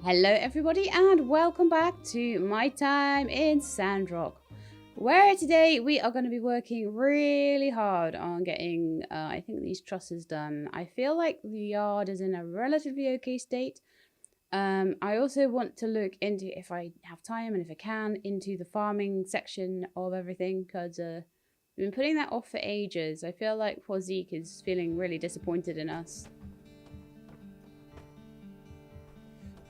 Hello everybody and welcome back to my time in Sandrock, where today we are going to be working really hard on getting, I think, these trusses done. I feel like the yard is in a relatively okay state. I also want to look into, if I have time and if I can, into the farming section of everything, because we've been putting that off for ages. I feel like poor Zeke is feeling really disappointed in us.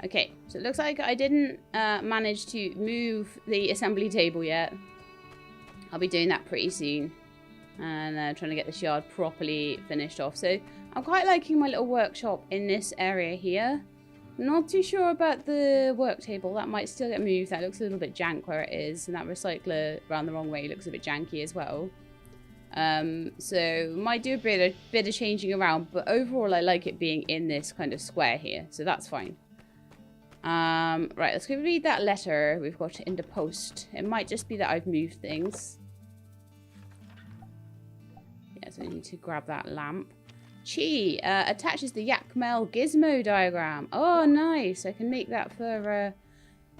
Okay, so it looks like I didn't manage to move the assembly table yet. I'll be doing that pretty soon. And trying to get this yard properly finished off. So I'm quite liking my little workshop in this area here. Not too sure about the work table. That might still get moved. That looks a little bit jank where it is. And that recycler around the wrong way looks a bit janky as well. So might do a bit of changing around. But overall I like it being in this kind of square here. So that's fine. Right, let's go read that letter we've got in the post. It might just be that I've moved things. Yeah, so I need to grab that lamp. Chi attaches the Yakmel gizmo diagram. Oh, nice. I can make that for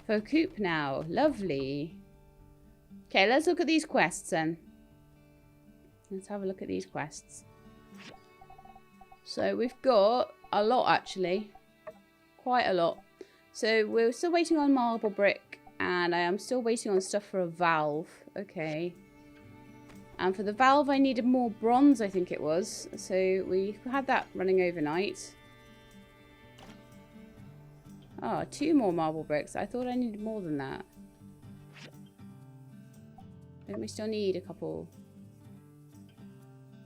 Coop now. Lovely. Okay, let's look at these quests then. Let's have a look at these quests. So we've got a lot, actually. Quite a lot. So we're still waiting on marble brick, and I am still waiting on stuff for a valve. Okay. And for the valve I needed more bronze, I think it was. So we had that running overnight. Oh, 2 more marble bricks. I thought I needed more than that. Don't we still need a couple?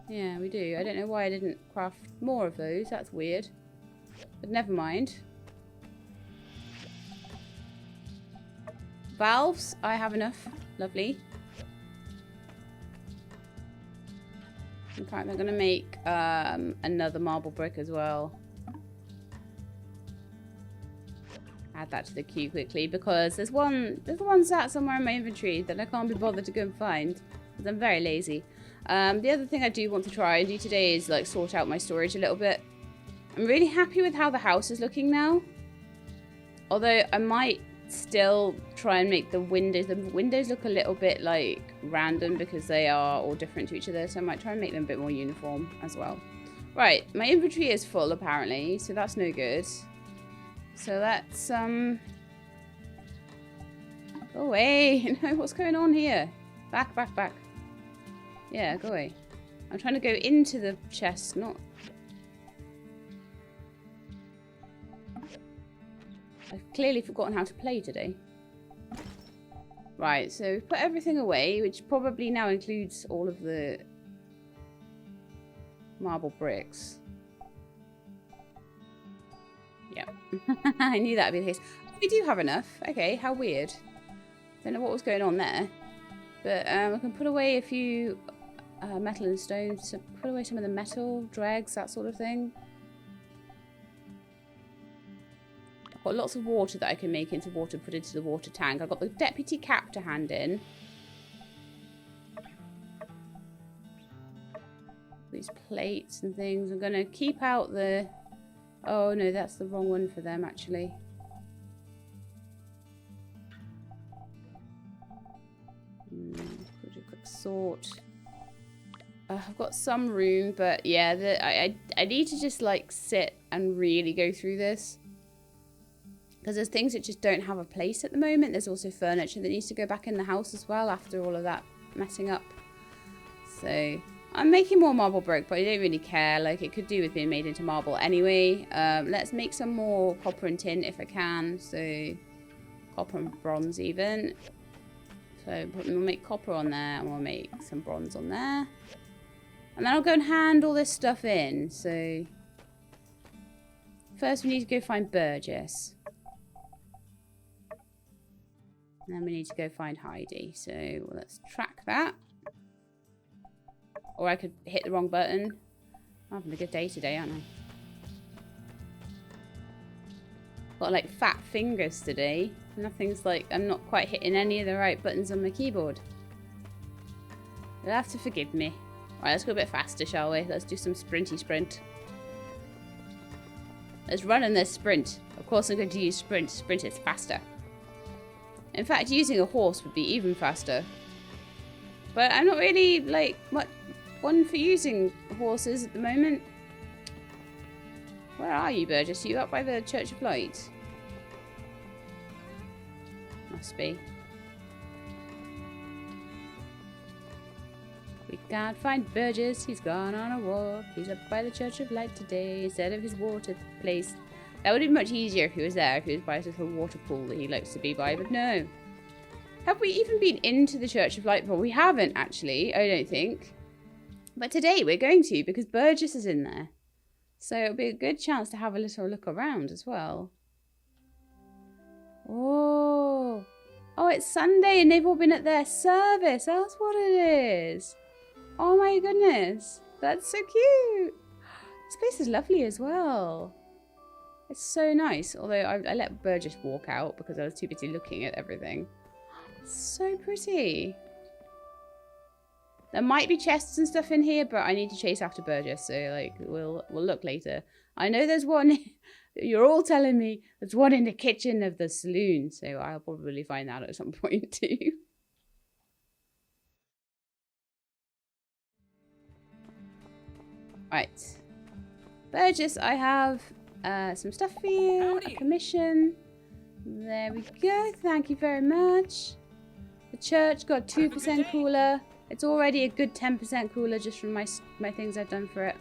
Yeah, we do. I don't know why I didn't craft more of those. That's weird. But never mind. Valves, I have enough. Lovely. In fact, I'm going to make another marble brick as well. Add that to the queue quickly because there's one sat somewhere in my inventory that I can't be bothered to go and find because I'm very lazy. The other thing I do want to try and do today is like sort out my storage a little bit. I'm really happy with how the house is looking now. Although I might still try and make the windows look a little bit like random because they are all different to each other, so I might try and make them a bit more uniform as well. Right, my inventory is full apparently, so that's no good. So let's go away. No, what's going on here? Back. Yeah, go away. I'm trying to go into the chest, not... I've clearly forgotten how to play today. Right, so we've put everything away, which probably now includes all of the marble bricks. Yep. I knew that would be the case. Oh, we do have enough. Okay, how weird. Don't know what was going on there. But I can put away a few metal and stone. So put away some of the metal, dregs, that sort of thing. Got lots of water that I can make into water, put into the water tank. I've got the deputy cap to hand in. These plates and things. I'm going to keep out the... Oh no, that's the wrong one for them actually. Put a quick sort. I've got some room, but yeah, I need to just like sit and really go through this. Because there's things that just don't have a place at the moment. There's also furniture that needs to go back in the house as well after all of that messing up. So I'm making more marble brick, but I don't really care. Like, it could do with being made into marble anyway. Let's make some more copper and tin if I can. So copper and bronze even. So we'll make copper on there and we'll make some bronze on there. And then I'll go and hand all this stuff in. So first we need to go find Burgess. And then we need to go find Heidi. So let's track that. Or I could hit the wrong button. I'm having a good day today, aren't I? Got like fat fingers today. Nothing's like, I'm not quite hitting any of the right buttons on my keyboard. You'll have to forgive me. Alright, let's go a bit faster, shall we? Let's do some sprinty sprint. There's run and there's sprint. Of course I'm going to use sprint. Sprint is faster. In fact, using a horse would be even faster. But I'm not really, like, much one for using horses at the moment. Where are you, Burgess? Are you up by the Church of Light? Must be. We can't find Burgess. He's gone on a walk. He's up by the Church of Light today instead of his water place. That would be much easier if he was there, if he was by his little water pool that he likes to be by, but no. Have we even been into the Church of Light before? We haven't, actually, I don't think. But today we're going to, because Burgess is in there. So it'll be a good chance to have a little look around as well. Oh. Oh, it's Sunday and they've all been at their service. That's what it is. Oh my goodness. That's so cute. This place is lovely as well. It's so nice. Although I let Burgess walk out because I was too busy looking at everything. It's so pretty. There might be chests and stuff in here, but I need to chase after Burgess, so like we'll look later. I know there's one. You're all telling me there's one in the kitchen of the saloon, so I'll probably find that at some point too. Right, Burgess, I have some stuff for you. Howdy. A commission. There we go. Thank you very much. The church got 2% cooler. It's already a good 10% cooler just from my things I've done for it.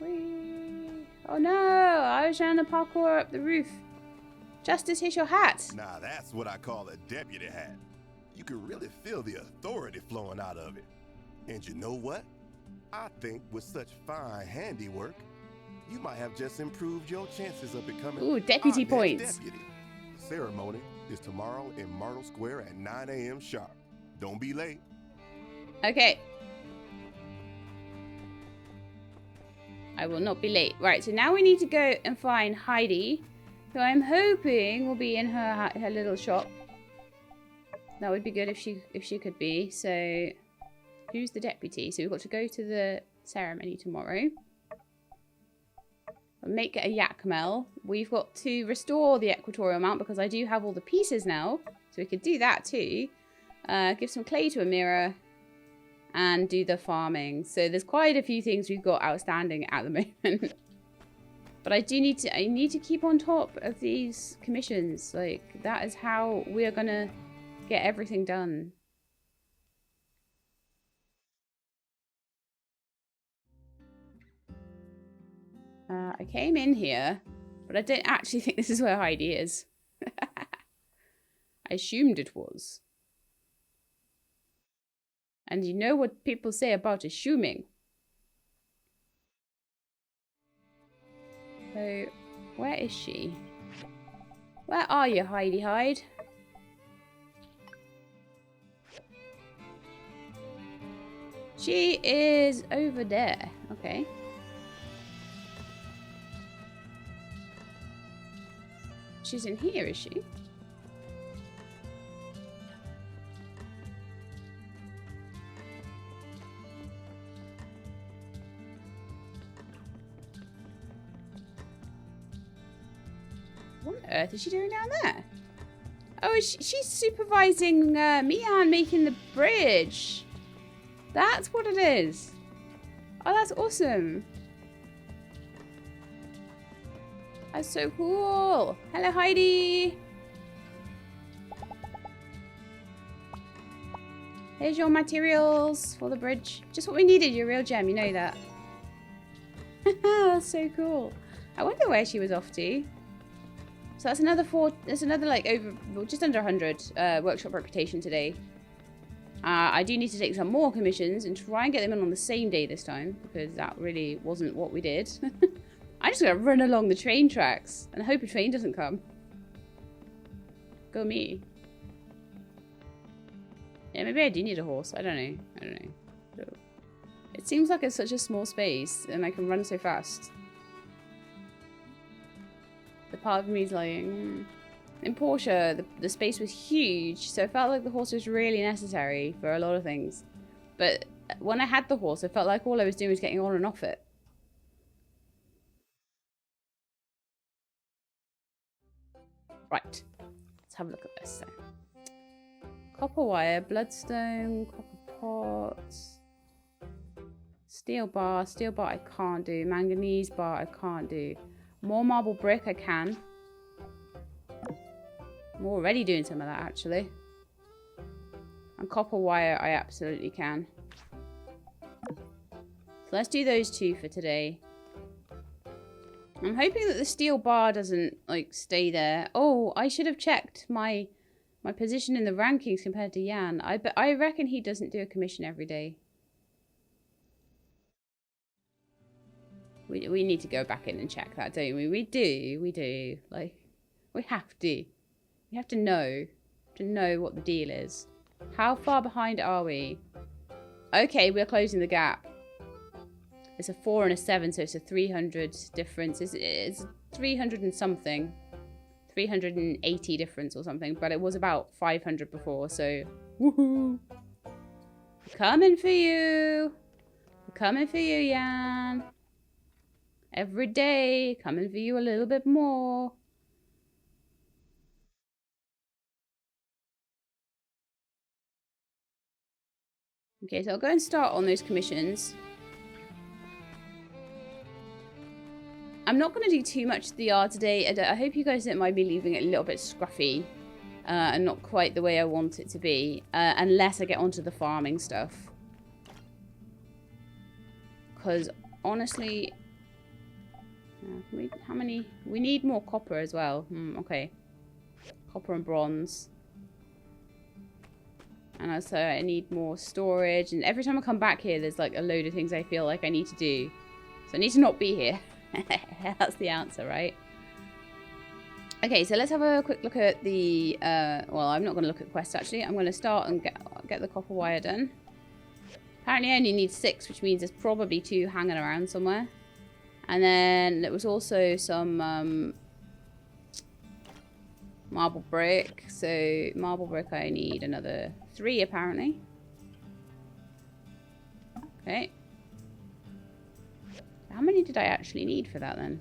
Whee. Oh no! I was trying to parkour up the roof. Justice, here's your hat. Nah, that's what I call a deputy hat. You can really feel the authority flowing out of it. And you know what? I think with such fine handiwork, you might have just improved your chances of becoming deputy points. Deputy. The ceremony is tomorrow in Myrtle Square at 9 a.m. sharp. Don't be late. Okay. I will not be late. Right, so now we need to go and find Heidi, who I'm hoping will be in her little shop. That would be good if she could be. So, who's the deputy? So we've got to go to the ceremony tomorrow. Make it a Yakmel. We've got to restore the equatorial mount because I do have all the pieces now. So we could do that too. Give some clay to Amira. And do the farming. So there's quite a few things we've got outstanding at the moment. But I need to keep on top of these commissions. Like, that is how we are gonna get everything done. I came in here, but I don't actually think this is where Heidi is. I assumed it was. And you know what people say about assuming. So, where is she? Where are you, Heidi Hyde? She is over there. Okay. She's in here, is she? What on earth is she doing down there? Oh, she's supervising Mian making the bridge. That's what it is. Oh, that's awesome. That's so cool. Hello, Heidi. Here's your materials for the bridge. Just what we needed, your real gem. You know that. That's so cool. I wonder where she was off to. So that's another there's another like just under 100 workshop reputation today. I do need to take some more commissions and try and get them in on the same day this time because that really wasn't what we did. I just gotta run along the train tracks and hope a train doesn't come. Go me. Yeah, maybe I do need a horse. I don't know. It seems like it's such a small space and I can run so fast. The part of me is like, in Porsche, the space was huge, so it felt like the horse was really necessary for a lot of things. But when I had the horse, it felt like all I was doing was getting on and off it. Right. Let's have a look at this then. Copper wire, bloodstone, copper pots, steel bar I can't do, manganese bar I can't do, more marble brick I can. I'm already doing some of that actually. And copper wire I absolutely can. So let's do those two for today. I'm hoping that the steel bar doesn't like stay there. Oh, I should have checked my position in the rankings compared to Jan. I reckon he doesn't do a commission every day. We need to go back in and check that, don't we? We do. Like, we have to. We have to know what the deal is. How far behind are we? Okay, we're closing the gap. It's a 4 and a 7, so it's a 300 difference. It's 300 and something. 380 difference or something, but it was about 500 before, so woohoo! Coming for you! We're coming for you, Jan. Every day, coming for you a little bit more. Okay, so I'll go and start on those commissions. I'm not going to do too much to the yard today. I hope you guys don't mind me leaving it a little bit scruffy. And not quite the way I want it to be. Unless I get onto the farming stuff. Because, honestly... how many? We need more copper as well. Okay. Copper and bronze. And also I need more storage. And every time I come back here, there's like a load of things I feel like I need to do. So I need to not be here. That's the answer, right? Okay, so let's have a quick look at the... well, I'm not going to look at quests, actually. I'm going to start and get the copper wire done. Apparently I only need 6, which means there's probably 2 hanging around somewhere. And then there was also some marble brick. So marble brick I need another 3, apparently. Okay. How many did I actually need for that then?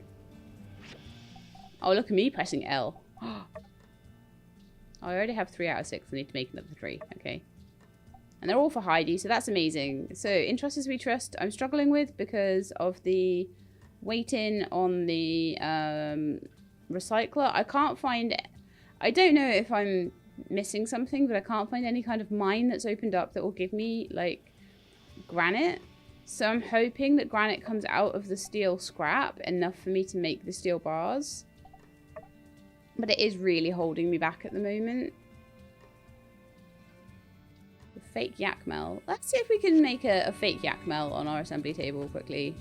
Oh, look at me pressing L. Oh, I already have 3 out of 6. I need to make another 3. Okay. And they're all for Heidi, so that's amazing. So, in Trust as We Trust, I'm struggling with because of the waiting on the recycler. I can't find... I don't know if I'm missing something, but I can't find any kind of mine that's opened up that will give me, like, granite. So I'm hoping that granite comes out of the steel scrap enough for me to make the steel bars. But it is really holding me back at the moment. The fake yak mel. Let's see if we can make a fake yak mel on our assembly table quickly.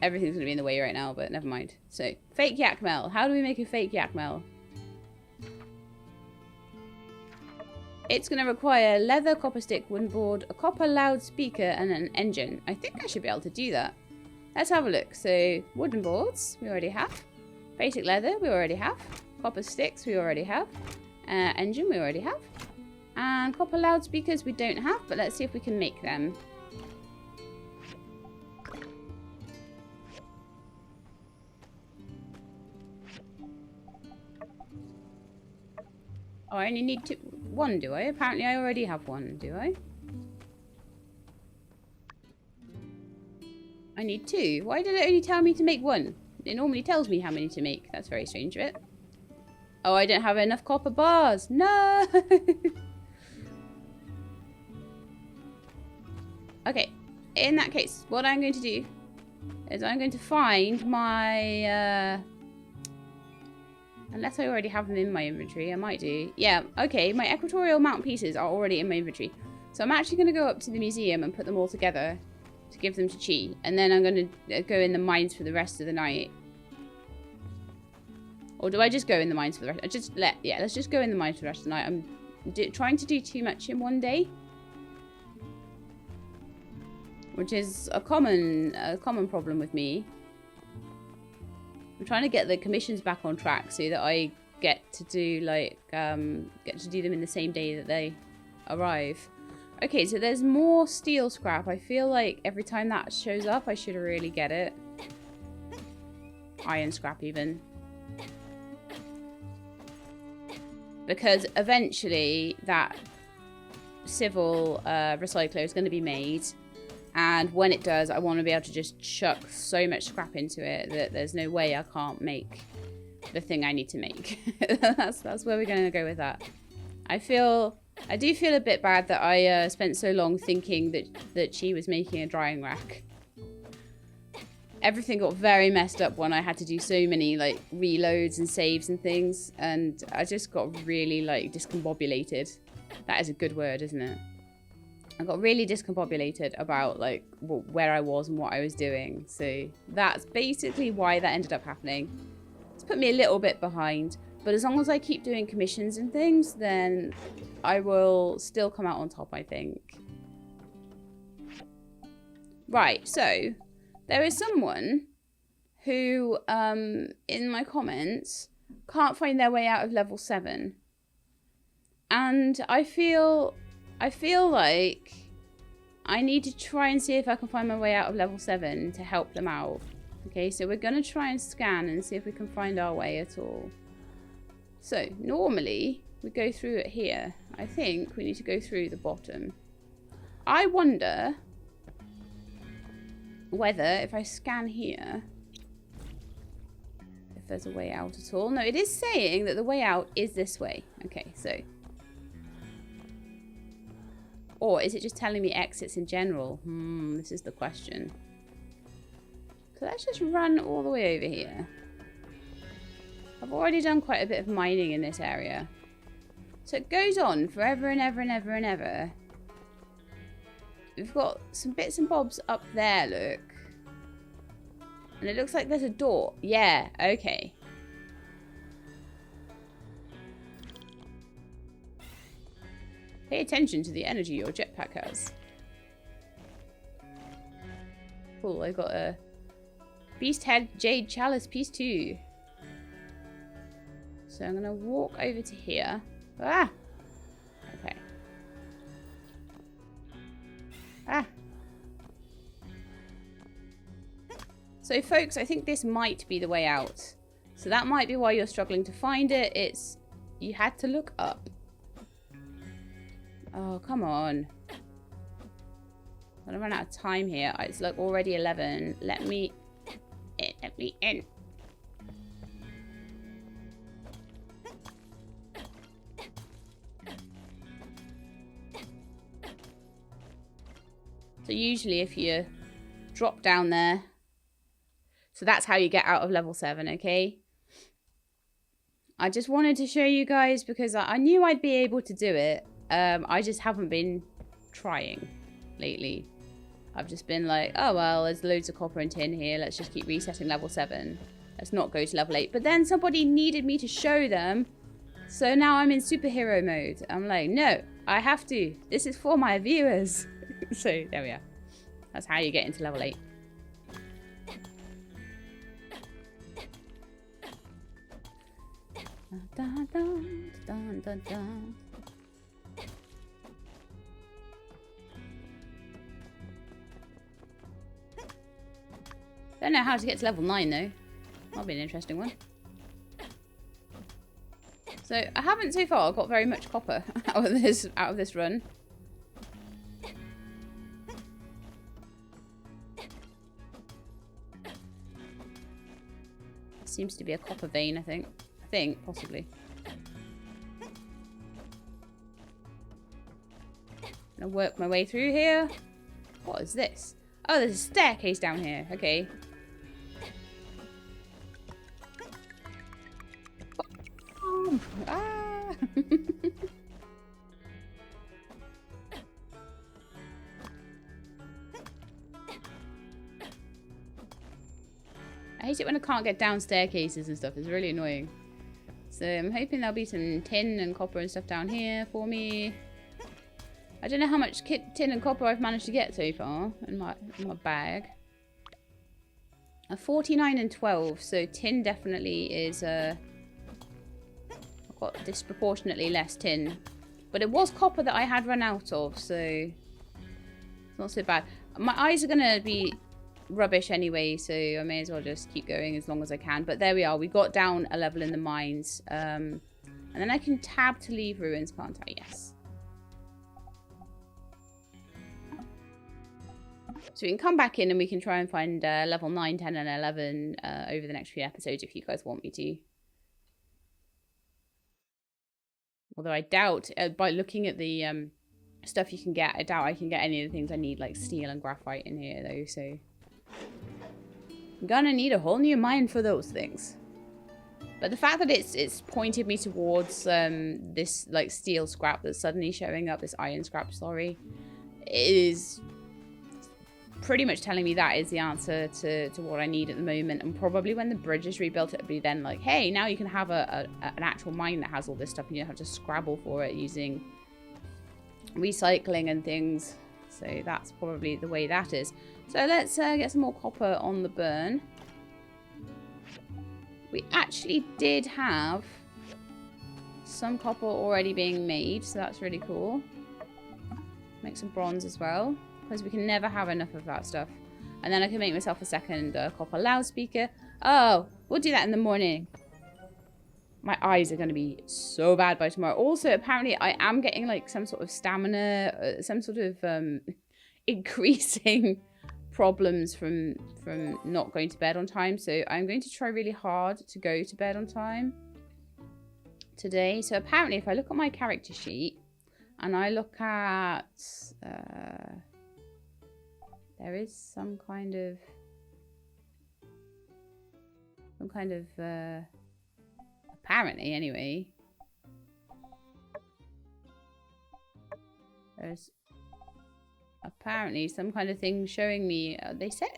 Everything's going to be in the way right now, but never mind. So, fake yak mel. How do we make a fake yak mel? It's going to require leather, copper stick, wooden board, a copper loudspeaker, and an engine. I think I should be able to do that. Let's have a look. So, wooden boards, we already have. Basic leather, we already have. Copper sticks, we already have. Engine, we already have. And copper loudspeakers, we don't have, but let's see if we can make them. Oh, I only need 1, do I? Apparently I already have 1, do I? I need 2. Why did it only tell me to make 1? It normally tells me how many to make. That's very strange of it. Oh, I don't have enough copper bars. No! Okay. In that case, what I'm going to do is I'm going to find my... Unless I already have them in my inventory. I might do. Yeah, okay. My equatorial mount pieces are already in my inventory. So I'm actually going to go up to the museum and put them all together to give them to Chi. And then I'm going to go in the mines for the rest of the night. Or do I just go in the mines for the rest? Let's just go in the mines for the rest of the night. I'm trying to do too much in one day. Which is a common problem with me. I'm trying to get the commissions back on track so that I get to do them in the same day that they arrive. Okay, so there's more steel scrap. I feel like every time that shows up, I should really get it. Iron scrap even. Because eventually that civil recycler is going to be made. And when it does, I want to be able to just chuck so much scrap into it that there's no way I can't make the thing I need to make. that's where we're going to go with that. I do feel a bit bad that I spent so long thinking that she was making a drying rack. Everything got very messed up when I had to do so many like reloads and saves and things, and I just got really like discombobulated. That is a good word, isn't it? I got really discombobulated about like where I was and what I was doing. So that's basically why that ended up happening. It's put me a little bit behind, but as long as I keep doing commissions and things, then I will still come out on top, I think. Right, so there is someone who, in my comments, can't find their way out of level 7. And I feel like I need to try and see if I can find my way out of level 7 to help them out. Okay, so we're going to try and scan and see if we can find our way at all. So, normally, we go through it here. I think we need to go through the bottom. I wonder whether, if I scan here, if there's a way out at all. No, it is saying that the way out is this way. Okay, so... Or is it just telling me exits in general? This is the question. So let's just run all the way over here. I've already done quite a bit of mining in this area. So it goes on forever and ever and ever and ever. We've got some bits and bobs up there, look. And it looks like there's a door. Yeah, okay. Pay attention to the energy your jetpack has. Cool, I got a Beast Head Jade Chalice Piece 2. So I'm going to walk over to here. Ah! Okay. Ah! So folks, I think this might be the way out. So that might be why you're struggling to find it. It's... You had to look up. Oh, come on. I'm gonna run out of time here. It's like already 11. Let me in. So usually if you drop down there, so that's how you get out of level 7, okay? I just wanted to show you guys because I knew I'd be able to do it. I just haven't been trying lately. I've just been like, oh well, there's loads of copper and tin here. Let's just keep resetting level 7. Let's not go to level 8. But then somebody needed me to show them. So now I'm in superhero mode. I'm like, no, I have to. This is for my viewers. So there we are. That's how you get into level 8. Dun, dun, dun, dun, dun. Don't know how to get to level 9 though. That'll be an interesting one. So I haven't so far got very much copper out of this run. Seems to be a copper vein, I think. Possibly. Gonna work my way through here. What is this? Oh, there's a staircase down here. Okay. Ah! I hate it when I can't get down staircases and stuff. It's really annoying. So I'm hoping there'll be some tin and copper and stuff down here for me. I don't know how much tin and copper I've managed to get so far in my bag. 49 and 12, so tin definitely is I've got disproportionately less tin. But it was copper that I had run out of, so it's not so bad. My eyes are gonna be rubbish anyway, so I may as well just keep going as long as I can. But there we are, we got down a level in the mines. And then I can tab to leave ruins, can't I? Yes. So we can come back in and we can try and find level 9, 10, and 11 over the next few episodes if you guys want me to. Although I doubt, by looking at the stuff you can get, I doubt I can get any of the things I need, like steel and graphite in here, though, so... I'm gonna need a whole new mine for those things. But the fact that it's pointed me towards this, like, steel scrap that's suddenly showing up, this iron scrap, sorry, is... pretty much telling me that is the answer to what I need at the moment. And probably when the bridge is rebuilt, it'll be then like, hey, now you can have an actual mine that has all this stuff and you don't have to scrabble for it using recycling and things. So that's probably the way that is. So let's get some more copper on the burn. We actually did have some copper already being made, so that's really cool. Make some bronze as well, because we can never have enough of that stuff. And then I can make myself a second copper loudspeaker. Oh, we'll do that in the morning. My eyes are going to be so bad by tomorrow. Also, apparently, I am getting like some sort of stamina, some sort of increasing problems from not going to bed on time. So I'm going to try really hard to go to bed on time today. So apparently, if I look at my character sheet and I look at... there is some kind of apparently anyway, there's apparently some kind of thing showing me, they said,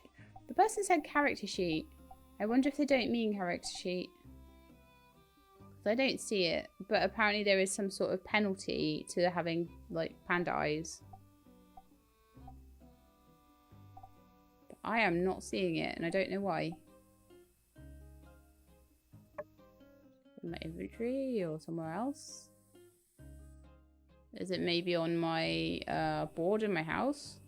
the person said character sheet. I wonder if they don't mean character sheet. I don't see it, but apparently there is some sort of penalty to having like panda eyes. I am not seeing it, and I don't know why. In my inventory or somewhere else? Is it maybe on my board in my house?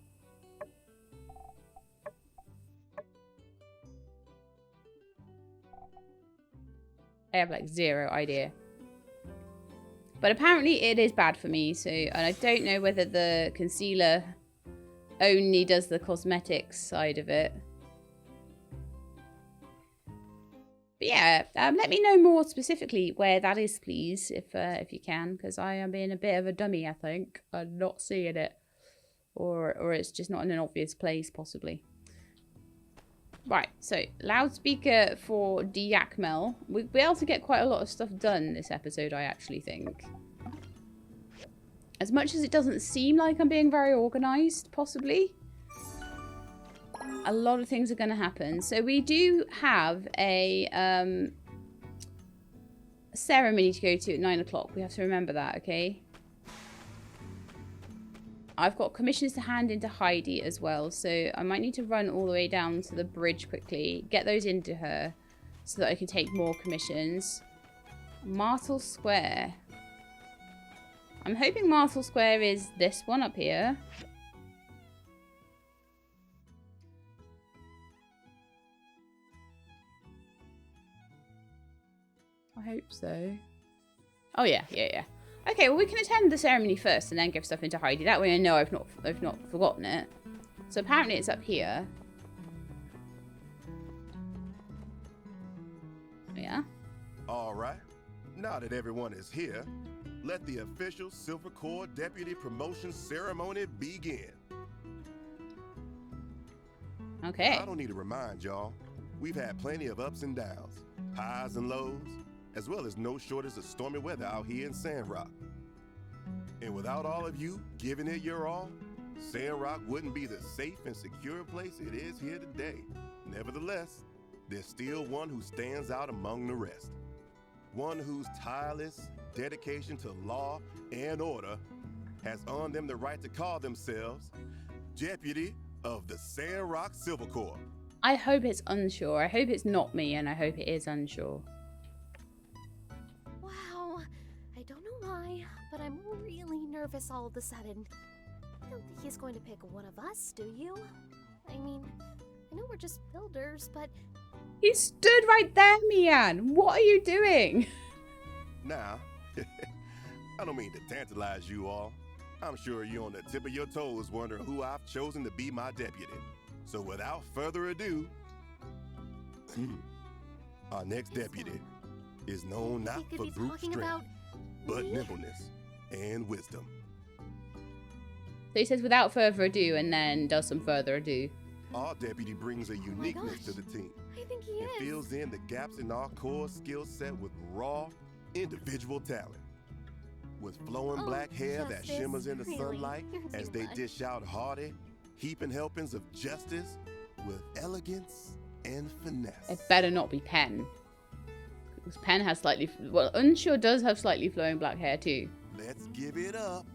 I have like zero idea. But apparently it is bad for me, so, and I don't know whether the concealer only does the cosmetics side of it. But yeah, let me know more specifically where that is, please, if you can, because I am being a bit of a dummy, I think. I'm not seeing it. Or it's just not in an obvious place, possibly. Right, so loudspeaker for Diakmel. We'll be able to get quite a lot of stuff done this episode, I actually think. As much as it doesn't seem like I'm being very organised, possibly, a lot of things are going to happen. So we do have a ceremony to go to at 9 o'clock. We have to remember that, okay? I've got commissions to hand into Heidi as well, so I might need to run all the way down to the bridge quickly, get those into her, so that I can take more commissions. Martel Square. I'm hoping Martel Square is this one up here. I hope so. Oh yeah. Okay, well we can attend the ceremony first and then give stuff into Heidi. That way I know I've not forgotten it. So apparently it's up here. Yeah. All right. Now that everyone is here, let the official Silver Corps Deputy Promotion Ceremony begin. Okay. I don't need to remind y'all, we've had plenty of ups and downs, highs and lows, as well as no shortage of stormy weather out here in Sandrock. And without all of you giving it your all, Sandrock wouldn't be the safe and secure place it is here today. Nevertheless, there's still one who stands out among the rest. One whose tireless dedication to law and order has earned them the right to call themselves Deputy of the Sandrock Silver Corps. I hope it's unsure. I hope it's not me, and I hope it is unsure. Wow, I don't know why, but I'm really nervous all of a sudden. I don't think he's going to pick one of us, do you? I mean, I know we're just builders, but... He stood right there, Mian! What are you doing? Now, I don't mean to tantalize you all. I'm sure you're on the tip of your toes wondering who I've chosen to be my deputy. So without further ado, our next deputy is known not for brute strength, but nimbleness and wisdom. So he says without further ado and then does some further ado. Our deputy brings a uniqueness to the team. I think he and is. fills in the gaps in our core skill set with raw, individual talent. With flowing black hair that shimmers in the sunlight as they dish out hearty, heaping helpings of justice with elegance and finesse. It better not be Pen. Because Pen has slightly... Well, Unsure does have slightly flowing black hair too. Let's give it up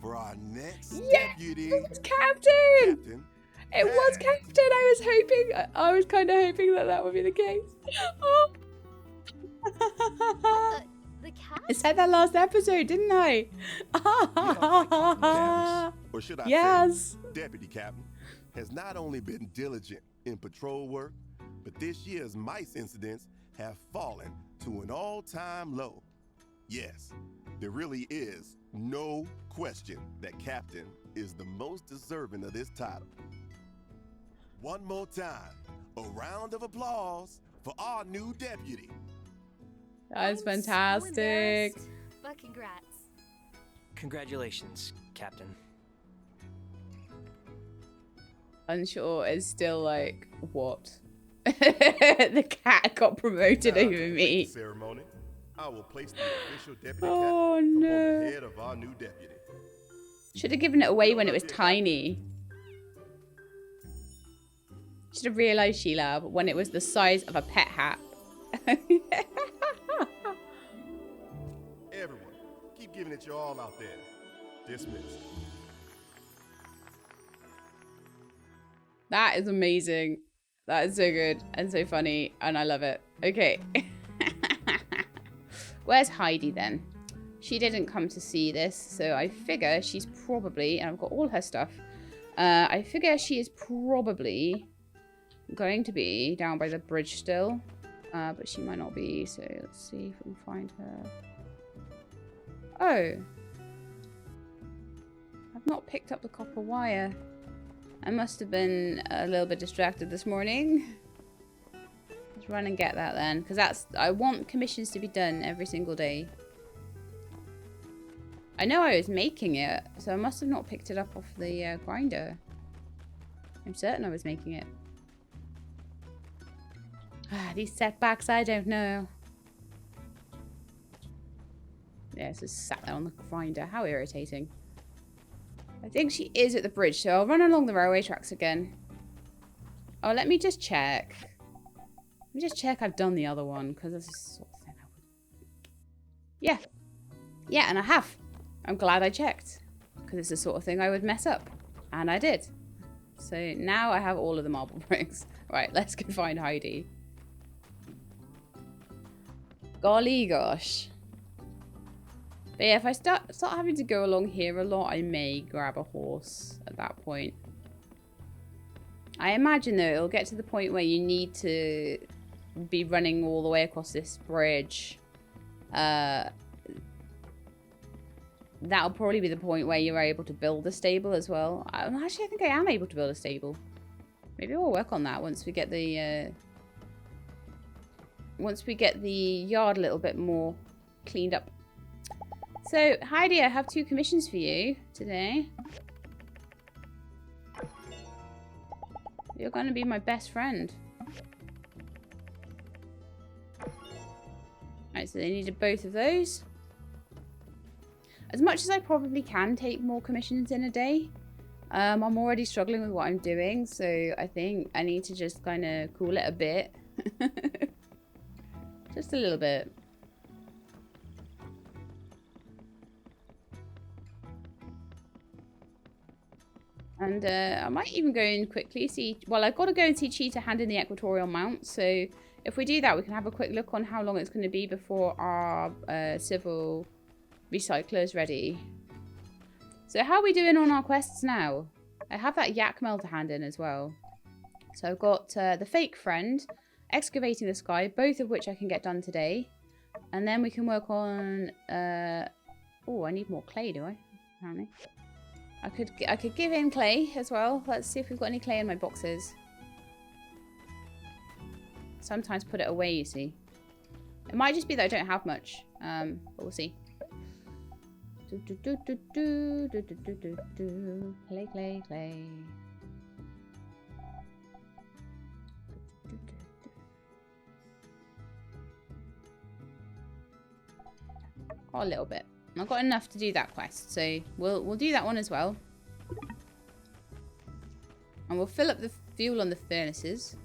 for our next It deputy. was Captain! It was Captain! I was kind of hoping that that would be the case. Oh. The cat? I said that last episode, didn't I? Or should I yes. say, Deputy Captain has not only been diligent in patrol work, but this year's mice incidents have fallen to an all-time low. Yes, there really is no question that Captain is the most deserving of this title. One more time, a round of applause for our new deputy. That is So fantastic. but congrats. Congratulations, Captain. Unsure is still like, what? The cat got promoted Now, over to complete me. the ceremony, I will place the official deputy Oh, cap upon no. the head of our new deputy. Should have given it away when it was tiny. Should have realised, Sheila, when it was the size of a pet hat. Everyone, keep giving it your all out there. Dismissed. That is amazing. That is so good and so funny, and I love it. Okay. Where's Heidi then? She didn't come to see this, so I figure she's probably, and I've got all her stuff, I figure she is probably going to be down by the bridge still, but she might not be, so let's see if we can find her. Oh. I've not picked up the copper wire. I must have been a little bit distracted this morning. Let's run and get that then, because I want commissions to be done every single day. I know I was making it, so I must have not picked it up off the grinder. I'm certain I was making it. These setbacks, I don't know. Yeah, it's just sat there on the grinder. How irritating. I think she is at the bridge, so I'll run along the railway tracks again. Oh, let me just check. Let me just check I've done the other one, because this is the sort of thing I would... Yeah. Yeah, and I have. I'm glad I checked, because it's the sort of thing I would mess up. And I did. So now I have all of the marble bricks. Right, let's go find Heidi. Golly gosh. But yeah, if I start having to go along here a lot, I may grab a horse at that point. I imagine, though, it'll get to the point where you need to be running all the way across this bridge. That'll probably be the point where you're able to build a stable as well. Actually, I think I am able to build a stable. Maybe we'll work on that once we get the... once we get the yard a little bit more cleaned up. So, Heidi, I have 2 commissions for you today. You're going to be my best friend. Alright, so they needed both of those. As much as I probably can take more commissions in a day, I'm already struggling with what I'm doing, so I think I need to just kind of cool it a bit. Just a little bit. And I might even go in quickly, see... Well, I've got to go and see Cheetah hand in the equatorial mount. So if we do that, we can have a quick look on how long it's going to be before our civil recycler is ready. So how are we doing on our quests now? I have that yak mel to hand in as well. So I've got the fake friend, excavating the sky, both of which I can get done today. And then we can work on... oh, I need more clay, do I? Apparently. I could give in clay as well. Let's see if we've got any clay in my boxes. Sometimes put it away, you see. It might just be that I don't have much. But we'll see. Clay, clay, clay. Got a little bit. I've got enough to do that quest, so we'll do that one as well. And we'll fill up the fuel on the furnaces.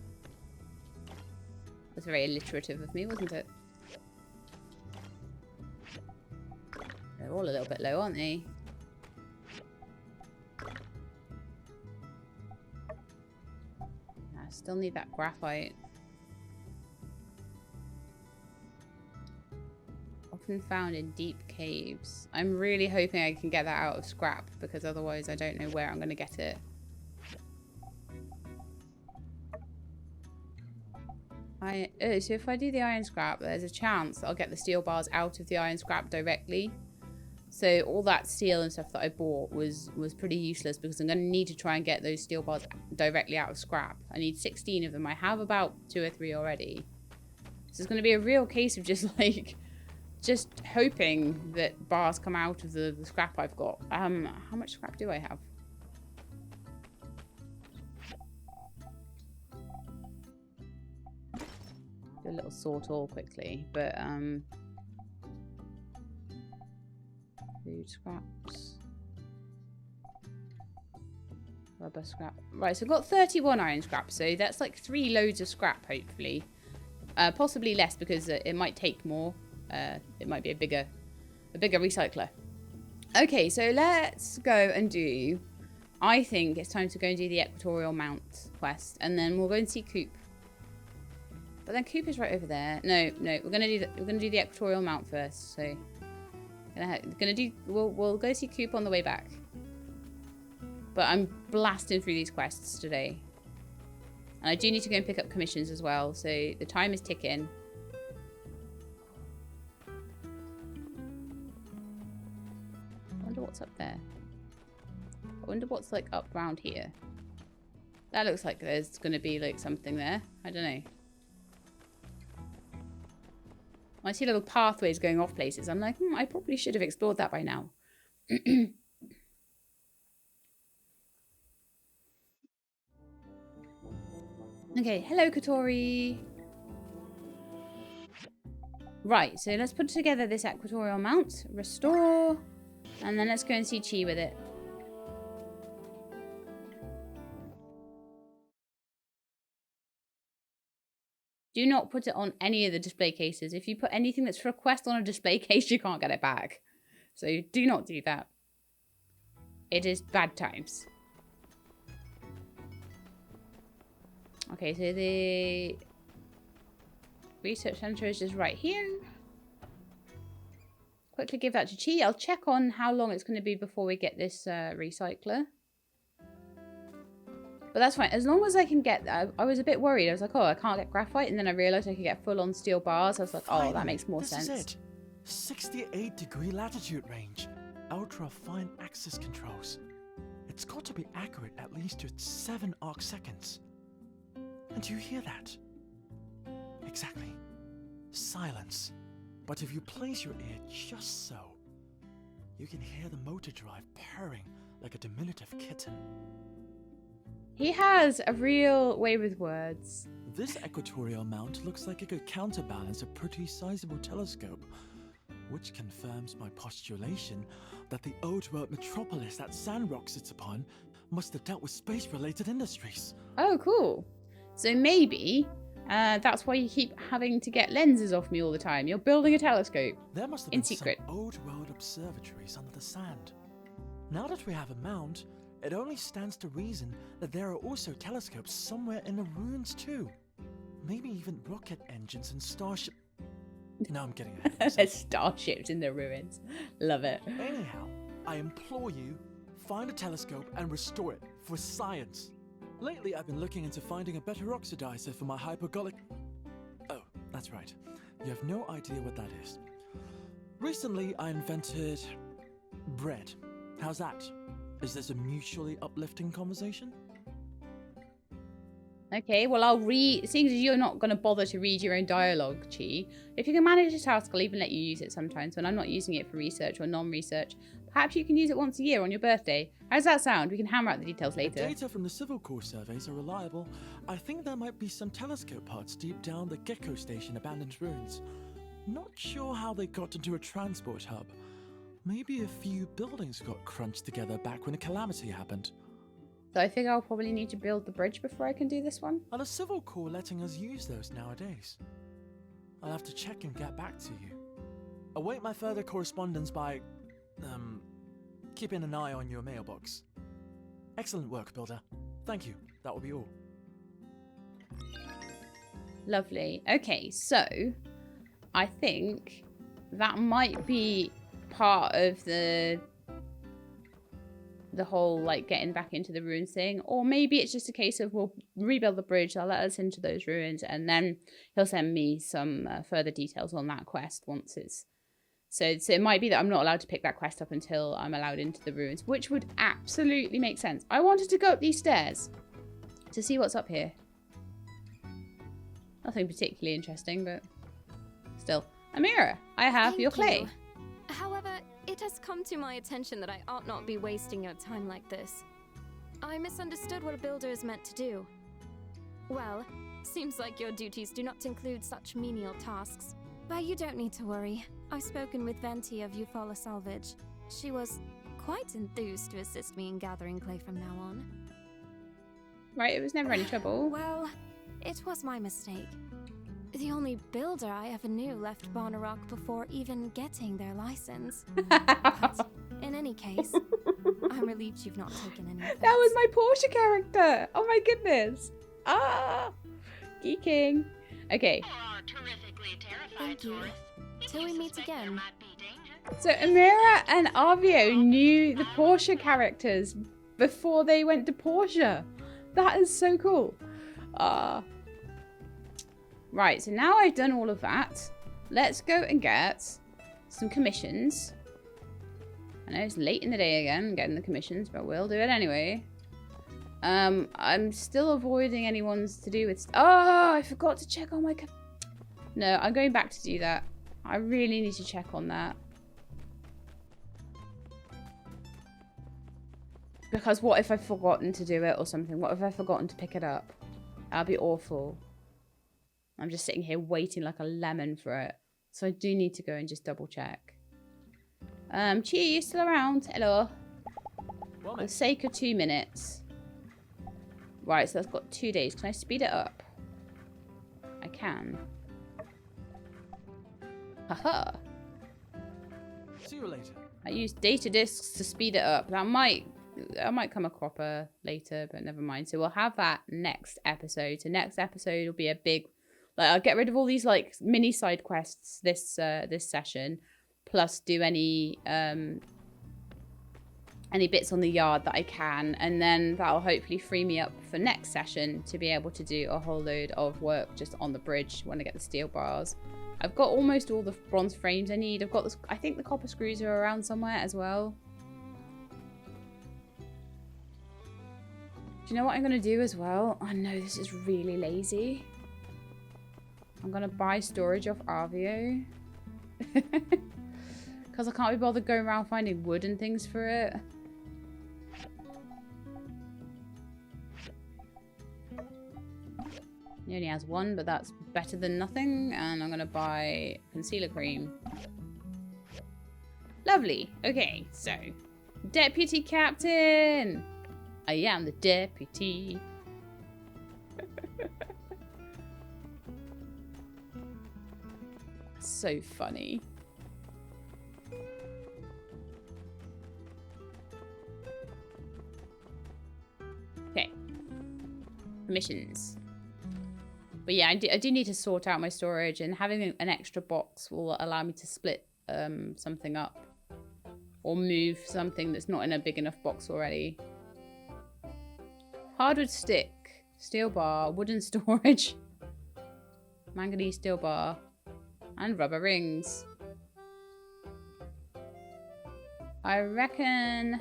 That's very alliterative of me, wasn't it? They're all a little bit low, aren't they? I still need that graphite. Often found in deep caves. I'm really hoping I can get that out of scrap, because otherwise I don't know where I'm going to get it. So if I do the iron scrap, there's a chance that I'll get the steel bars out of the iron scrap directly. So all that steel and stuff that I bought was pretty useless, because I'm going to need to try and get those steel bars directly out of scrap. I need 16 of them. I have about 2 or 3 already. So it's going to be a real case of just like... just hoping that bars come out of the scrap I've got. How much scrap do I have? Do a little sort all quickly, but food scraps. Rubber scrap. Right, so I've got 31 iron scrap, so that's like 3 loads of scrap, hopefully. Possibly less, because it might take more. It might be a bigger recycler. Okay, so let's go and do... I think it's time to go and do the Equatorial Mount quest, and then we'll go and see Coop. But then Coop is right over there. No, we're gonna do the Equatorial Mount first. So, we'll go see Coop on the way back. But I'm blasting through these quests today, and I do need to go and pick up commissions as well. So the time is ticking. I wonder what's up there. I wonder what's like up round here. That looks like there's gonna be like something there. I don't know. I see little pathways going off places. I'm like, I probably should have explored that by now. Okay, hello Katori. Right, so let's put together this Equatorial Mount. Restore. And then let's go and see Chi with it. Do not put it on any of the display cases. If you put anything that's for a quest on a display case, you can't get it back. So do not do that. It is bad times. Okay, so the research center is just right here. Quickly give that to Chi. I'll check on how long it's going to be before we get this recycler. But that's fine. As long as I can get that. I was a bit worried. I was like, oh, I can't get graphite. And then I realized I could get full-on steel bars. I was like, oh, that makes more sense. This is it. 68-degree latitude range. Ultra-fine axis controls. It's got to be accurate at least to 7 arc seconds. And do you hear that? Exactly. Silence. But if you place your ear just so, you can hear the motor drive purring like a diminutive kitten. He has a real way with words. This equatorial mount looks like it could counterbalance a pretty sizable telescope, which confirms my postulation that the old world metropolis that Sandrock sits upon must have dealt with space-related industries. Oh, cool. So maybe that's why you keep having to get lenses off me all the time. You're building a telescope. There must have in been secret. Some old world observatories under the sand. Now that we have a mount, it only stands to reason that there are also telescopes somewhere in the ruins too. Maybe even rocket engines and starship... No, I'm getting ahead of myself. There's starships in the ruins. Love it. Anyhow, I implore you, find a telescope and restore it for science. Lately, I've been looking into finding a better oxidizer for my hypergolic... Oh, that's That's right. You have no idea what that is. Recently, I invented bread. How's that? Is this a mutually uplifting conversation? Okay, well, I'll read. Seeing as you're not going to bother to read your own dialogue, Chi, if you can manage a task, I'll even let you use it sometimes when I'm not using it for research or non-research. Perhaps you can use it once a year on your birthday. How's that sound? We can hammer out the details later. The data from the Civil Corps surveys are reliable. I think there might be some telescope parts deep down the Gecko Station abandoned ruins. Not sure how they got into a transport hub. Maybe a few buildings got crunched together back when the calamity happened. So I think I'll probably need to build the bridge before I can do this one. Are the Civil Corps letting us use those nowadays? I'll have to check and get back to you. Await my further correspondence by, keeping an eye on your mailbox. Excellent work, Builder. Thank you. That will be all. Lovely. Okay, so I think that might be part of the whole like getting back into the ruins thing, or maybe it's just a case of we'll rebuild the bridge, they'll let us into those ruins, and then he'll send me some further details on that quest once it's so it might be that I'm not allowed to pick that quest up until I'm allowed into the ruins, which would absolutely make sense. I wanted to go up these stairs to see what's up here. Nothing particularly interesting, but still. Amira, I have Thank your clay. you. However, it has come to my attention that I ought not be wasting your time like this. I misunderstood what a builder is meant to do. Well, seems like your duties do not include such menial tasks. But you don't need to worry. I've spoken with Venti of Eufaula Salvage. She was quite enthused to assist me in gathering clay from now on. Right, it was never any trouble. Well, it was my mistake. The only builder I ever knew left Barnarock before even getting their license. But in any case, I'm relieved you've not taken any offense. That was my Portia character. Oh my goodness. Ah, geeking. Okay. Thank you. Till we meet again. So Amira and Arvio knew the Portia characters before they went to Portia. That is so cool. Right, so now I've done all of that, let's go and get some commissions. I know it's late in the day again, getting the commissions, but we'll do it anyway. I'm still avoiding any ones to do with... Oh, I forgot to check on my... No, I'm going back to do that. I really need to check on that. Because what if I've forgotten to do it or something? What if I've forgotten to pick it up? That'd be awful. I'm just sitting here waiting like a lemon for it. So I do need to go and just double check. Chi, you still around? Hello. For the sake of 2 minutes. Right, so that's got 2 days. Can I speed it up? I can. Haha. See you later. I use data disks to speed it up. That might come a cropper later, but never mind. So we'll have that next episode. So next episode will be a big... Like, I'll get rid of all these like mini side quests this session, plus do any bits on the yard that I can, and then that'll hopefully free me up for next session to be able to do a whole load of work just on the bridge when I get the steel bars. I've got almost all the bronze frames I need. I've got this, I think the copper screws are around somewhere as well. Do you know what I'm gonna do as well? I know this is really lazy. I'm gonna buy storage off Arvio. Because I can't be bothered going around finding wood and things for it. He only has one, but that's better than nothing. And I'm gonna buy concealer cream. Lovely. Okay, so Deputy Captain. I am the deputy. So funny. Okay. Permissions. But yeah, I do need to sort out my storage, and having an extra box will allow me to split something up. Or move something that's not in a big enough box already. Hardwood stick. Steel bar. Wooden storage. Manganese steel bar. And rubber rings. I reckon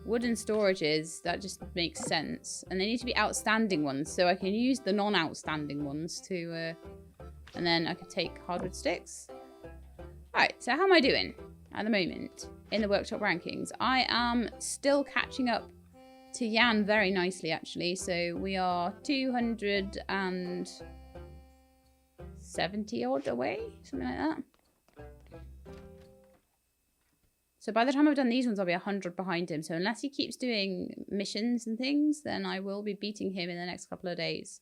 wooden storages, that just makes sense. And they need to be outstanding ones, so I can use the non-outstanding ones to, and then I could take hardwood sticks. Alright, so how am I doing at the moment in the workshop rankings? I am still catching up to Yan very nicely, actually. So we are 270 odd away, something like that. So by the time I've done these ones, I'll be 100 behind him. So unless he keeps doing missions and things, then I will be beating him in the next couple of days.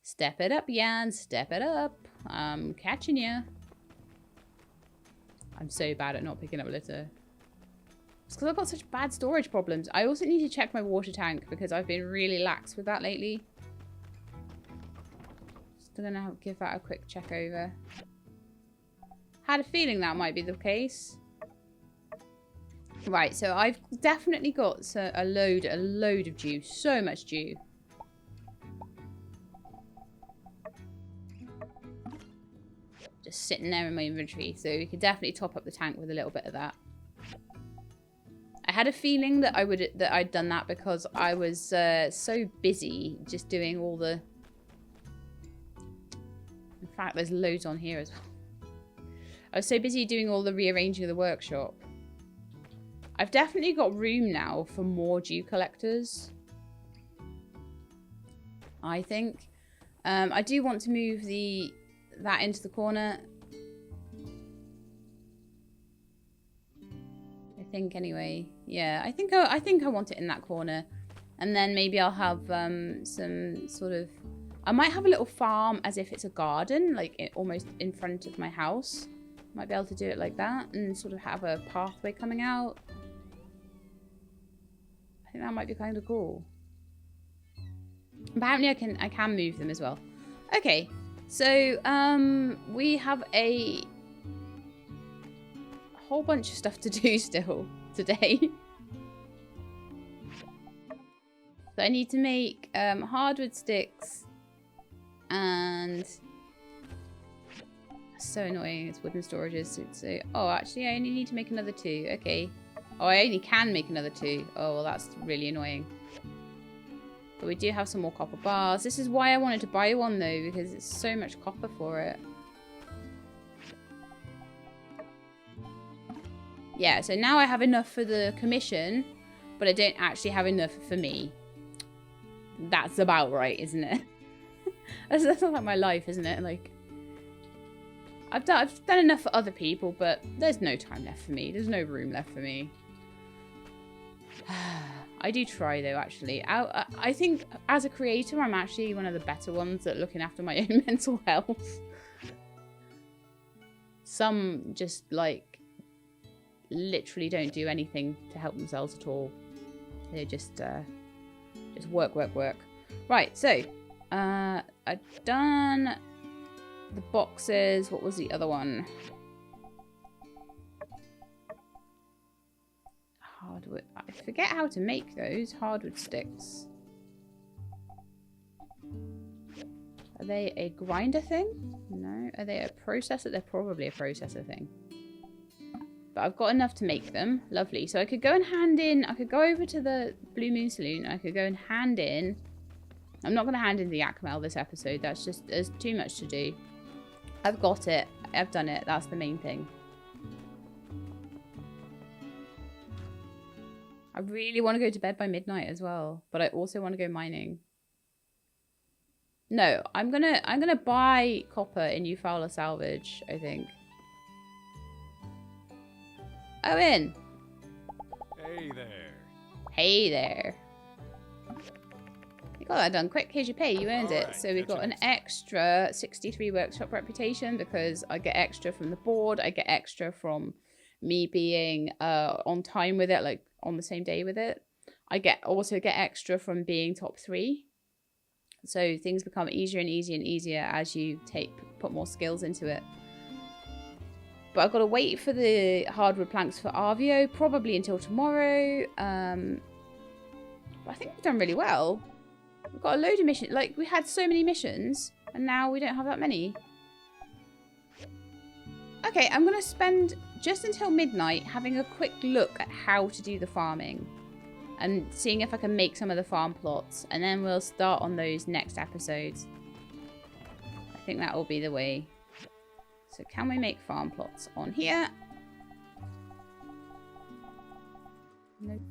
Step it up, Yan. Step it up. I'm catching you. I'm so bad at not picking up litter. It's because I've got such bad storage problems. I also need to check my water tank because I've been really lax with that lately. Just gonna give that a quick check over. Had a feeling that might be the case. Right, so I've definitely got a load of dew. So much dew. Just sitting there in my inventory, so we could definitely top up the tank with a little bit of that. I had a feeling that I'd done that because I was so busy just doing all the. In fact, there's loads on here as well. I was so busy doing all the rearranging of the workshop. I've definitely got room now for more dew collectors. I think. I do want to move that into the corner. I think anyway. Yeah, I think I want it in that corner. And then maybe I'll have some sort of. I might have a little farm as if it's a garden, like almost in front of my house. Might be able to do it like that and sort of have a pathway coming out. I think that might be kind of cool. Apparently I can move them as well. Okay, so we have a whole bunch of stuff to do still today. So I need to make hardwood sticks and so annoying, it's wooden storages. So, oh, actually I only need to make another 2. Okay. Oh, I only can make another 2. Oh, well, that's really annoying. But we do have some more copper bars. This is why I wanted to buy one though, because it's so much copper for it. Yeah, so now I have enough for the commission, but I don't actually have enough for me. That's about right, isn't it? That's not like my life, isn't it? Like, I've done enough for other people, but there's no time left for me. There's no room left for me. I do try, though, actually. I think, as a creator, I'm actually one of the better ones at looking after my own mental health. Some just, like, literally don't do anything to help themselves at all. They just work, work, work. Right, so, I've done the boxes. What was the other one? Hardwood. I forget how to make those hardwood sticks. Are they a grinder thing? No. Are they a processor? They're probably a processor thing. But I've got enough to make them. Lovely. So I could go and hand in. I could go over to the Blue Moon Saloon. I could go and hand in. I'm not going to hand in the Akmel this episode. That's just, there's too much to do. I've got it. I've done it. That's the main thing. I really want to go to bed by midnight as well, but I also want to go mining. No, I'm gonna buy copper in Eufaula Salvage, I think. Owen! Hey there. Hey there. You got that done quick. Here's your pay. You earned it. Alright, So we've got an extra 63 workshop reputation because I get extra from the board. I get extra from me being on time with it, like on the same day with it. I also get extra from being top 3. So things become easier and easier and easier as you put more skills into it. But I've got to wait for the hardwood planks for Arvio, probably until tomorrow. But I think we've done really well. We've got a load of missions. Like, we had so many missions, and now we don't have that many. Okay, I'm going to spend just until midnight having a quick look at how to do the farming. And seeing if I can make some of the farm plots. And then we'll start on those next episodes. I think that will be the way. So can we make farm plots on here? Nope.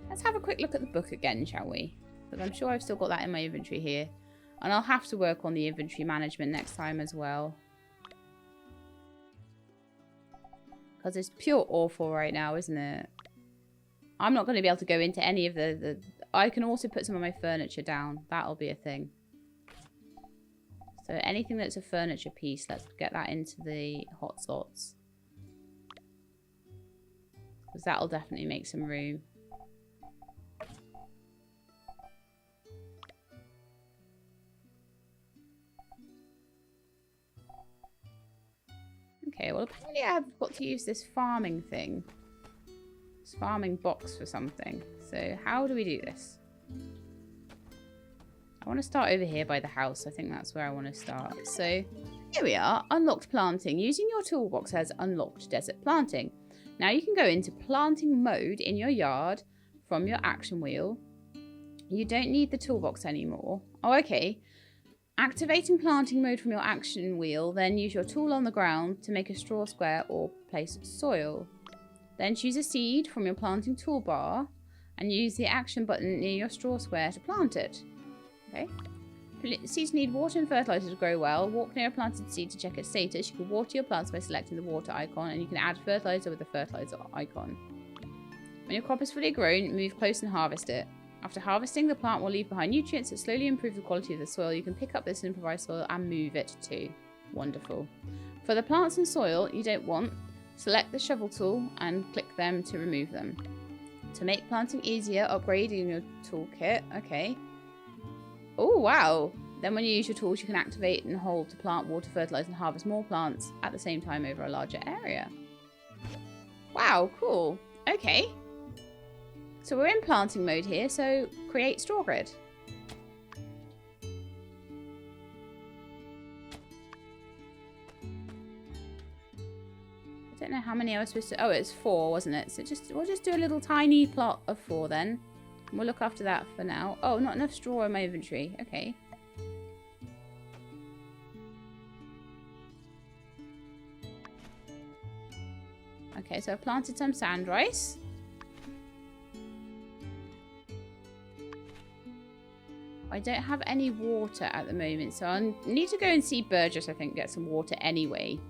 Let's have a quick look at the book again, shall we? Because I'm sure I've still got that in my inventory here. And I'll have to work on the inventory management next time as well. Because it's pure awful right now, isn't it? I'm not going to be able to go into any of the... I can also put some of my furniture down. That'll be a thing. So anything that's a furniture piece, let's get that into the hot slots. Because that'll definitely make some room. Okay, well apparently I've got to use this farming thing. This farming box for something. So how do we do this? I want to start over here by the house. I think that's where I want to start. So here we are. Unlocked planting. Using your toolbox has unlocked desert planting. Now you can go into planting mode in your yard from your action wheel. You don't need the toolbox anymore. Oh, okay. Activating planting mode from your action wheel, then use your tool on the ground to make a straw square or place soil. Then choose a seed from your planting toolbar and use the action button near your straw square to plant it. Okay. Seeds need water and fertilizer to grow well. Walk near a planted seed to check its status. You can water your plants by selecting the water icon, and you can add fertilizer with the fertilizer icon. When your crop is fully grown, move close and harvest it. After harvesting, the plant will leave behind nutrients that slowly improve the quality of the soil. You can pick up this improvised soil and move it too. Wonderful. For the plants and soil you don't want, select the shovel tool and click them to remove them. To make planting easier, upgrading your toolkit. Okay. Oh, wow. Then when you use your tools, you can activate and hold to plant, water, fertilize, and harvest more plants at the same time over a larger area. Wow, cool. Okay. So we're in planting mode here, so create straw grid. I don't know how many I was supposed to... Oh, it's 4, wasn't it? So we'll just do a little tiny plot of 4 then. We'll look after that for now. Oh, not enough straw in my inventory. Okay. Okay, so I've planted some sand rice. I don't have any water at the moment, so I need to go and see Burgess, I think, get some water anyway.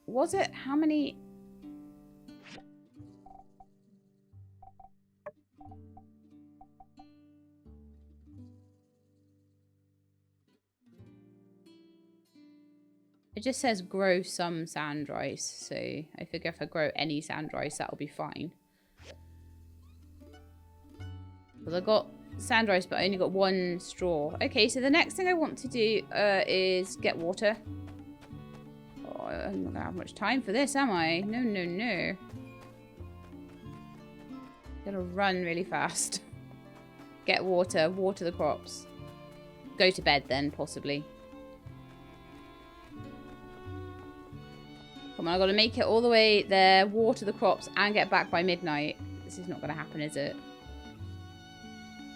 Was it... How many... It just says grow some sand rice, so I figure if I grow any sand rice, that'll be fine. Well, I got sand rice, but I only got 1 straw. Okay, so the next thing I want to do is get water. Oh, I'm not going to have much time for this, am I? No, no, no. Gotta run really fast. Get water, water the crops. Go to bed then, possibly. Come on, I've got to make it all the way there, water the crops, and get back by midnight. This is not going to happen, is it?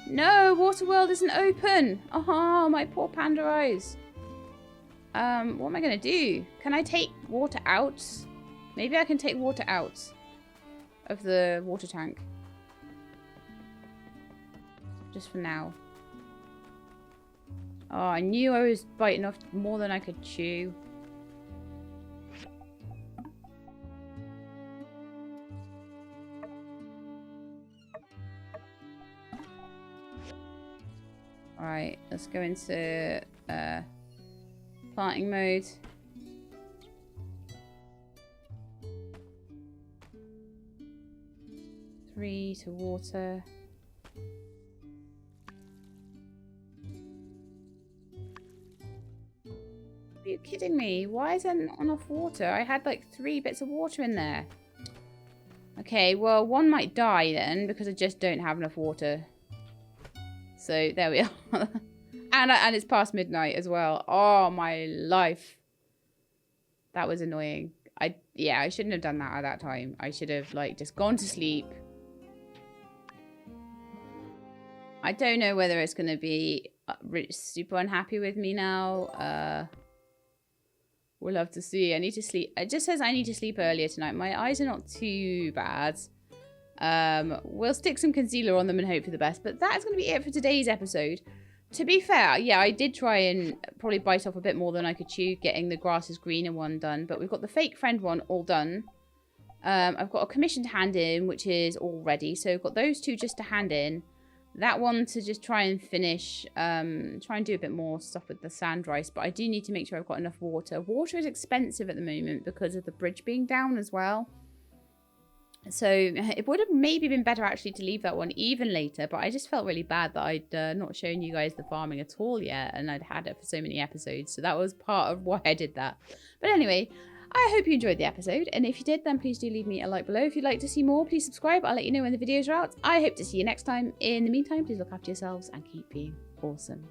No, Water World isn't open. Oh, my poor panda eyes. What am I going to do? Can I take water out? Maybe I can take water out of the water tank. Just for now. Oh, I knew I was biting off more than I could chew. Alright, let's go into planting mode. Three to water. Are you kidding me? Why is there not enough water? I had like 3 bits of water in there. Okay, well, one might die then because I just don't have enough water. So there we are. and it's past midnight as well. Oh, my life. That was annoying. Yeah, I shouldn't have done that at that time. I should have, like, just gone to sleep. I don't know whether it's going to be super unhappy with me now. We'll have to see. I need to sleep. It just says I need to sleep earlier tonight. My eyes are not too bad. We'll stick some concealer on them and hope for the best. But that's going to be it for today's episode. To be fair, yeah, I did try and probably bite off a bit more than I could chew, getting the grass is greener one done. But we've got the fake friend one all done. I've got a commission to hand in, which is all ready. So I've got those two just to hand in. That one to just try and finish, try and do a bit more stuff with the sand rice. But I do need to make sure I've got enough water. Water is expensive at the moment because of the bridge being down as well. So it would have maybe been better actually to leave that one even later. But I just felt really bad that I'd not shown you guys the farming at all yet. And I'd had it for so many episodes. So that was part of why I did that. But anyway, I hope you enjoyed the episode. And if you did, then please do leave me a like below. If you'd like to see more, please subscribe. I'll let you know when the videos are out. I hope to see you next time. In the meantime, please look after yourselves and keep being awesome.